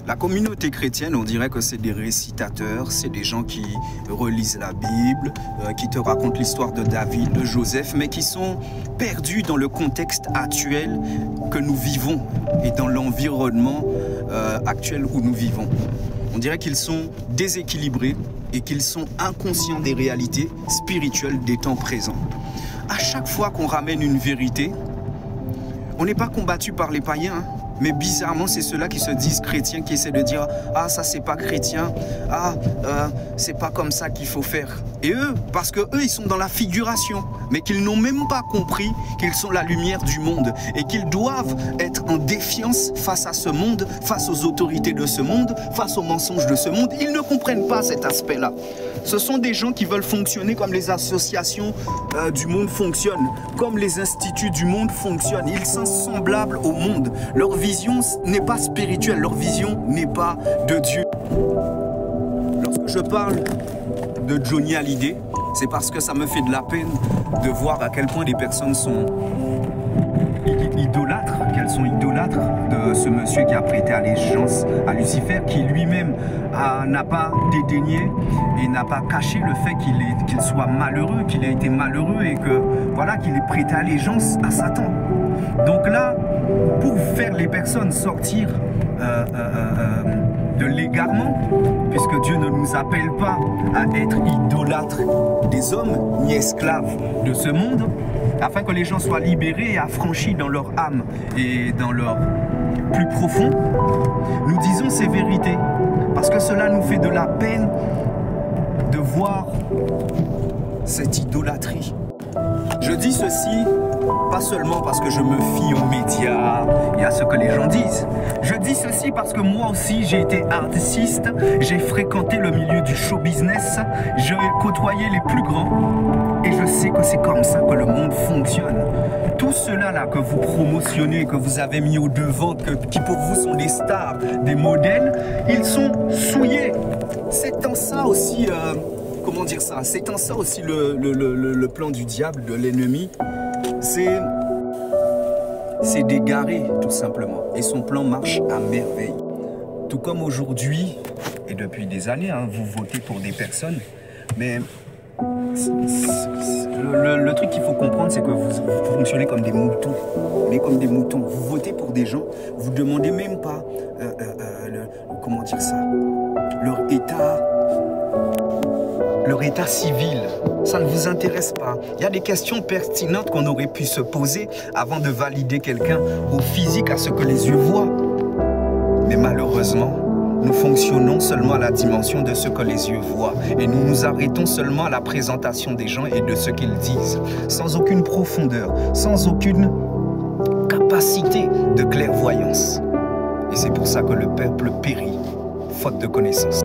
La communauté chrétienne, on dirait que c'est des récitateurs, c'est des gens qui relisent la Bible, qui te racontent l'histoire de David, de Joseph, mais qui sont perdus dans le contexte actuel que nous vivons et dans l'environnement actuel où nous vivons. On dirait qu'ils sont déséquilibrés et qu'ils sont inconscients des réalités spirituelles des temps présents. À chaque fois qu'on ramène une vérité, on n'est pas combattu par les païens, hein. Mais bizarrement, c'est ceux-là qui se disent chrétiens, qui essaient de dire « Ah, ça, c'est pas chrétien. Ah, c'est pas comme ça qu'il faut faire. » Et eux, parce que eux, ils sont dans la figuration, mais qu'ils n'ont même pas compris qu'ils sont la lumière du monde et qu'ils doivent être en défiance face à ce monde, face aux autorités de ce monde, face aux mensonges de ce monde. Ils ne comprennent pas cet aspect-là. Ce sont des gens qui veulent fonctionner comme les associations du monde fonctionnent, comme les instituts du monde fonctionnent. Ils sont semblables au monde. Leur vision n'est pas spirituelle, leur vision n'est pas de Dieu. Lorsque je parle de Johnny Hallyday, c'est parce que ça me fait de la peine de voir à quel point des personnes sont idolâtres, qu'elles sont idolâtres de ce monsieur qui a prêté allégeance à Lucifer, qui lui-même n'a pas dédaigné et n'a pas caché le fait qu'il soit malheureux, qu'il ait été malheureux et que voilà, qu'il ait prêté allégeance à Satan. Donc là, pour faire les personnes sortir de l'égarement, puisque Dieu ne nous appelle pas à être idolâtres des hommes, ni esclaves de ce monde, afin que les gens soient libérés et affranchis dans leur âme et dans leur plus profond, nous disons ces vérités, parce que cela nous fait de la peine de voir cette idolâtrie. Je dis ceci pas seulement parce que je me fie aux médias et à ce que les gens disent. Je dis ceci parce que moi aussi j'ai été artiste, j'ai fréquenté le milieu du show business, j'ai côtoyé les plus grands et je sais que c'est comme ça que le monde fonctionne. Tout cela là que vous promotionnez, que vous avez mis au devant, qui pour vous sont des stars, des modèles, ils sont souillés. C'est en ça aussi, comment dire ça, c'est en ça aussi le plan du diable, de l'ennemi. C'est d'égarer tout simplement, et son plan marche à merveille. Tout comme aujourd'hui, et depuis des années, hein, vous votez pour des personnes, mais le truc qu'il faut comprendre, c'est que vous fonctionnez comme des moutons, mais comme des moutons. Vous votez pour des gens, vous ne demandez même pas, comment dire ça, leur état civil. Ça ne vous intéresse pas. Il y a des questions pertinentes qu'on aurait pu se poser avant de valider quelqu'un au physique, à ce que les yeux voient. Mais malheureusement, nous fonctionnons seulement à la dimension de ce que les yeux voient. Et nous nous arrêtons seulement à la présentation des gens et de ce qu'ils disent, sans aucune profondeur, sans aucune capacité de clairvoyance. Et c'est pour ça que le peuple périt, faute de connaissance.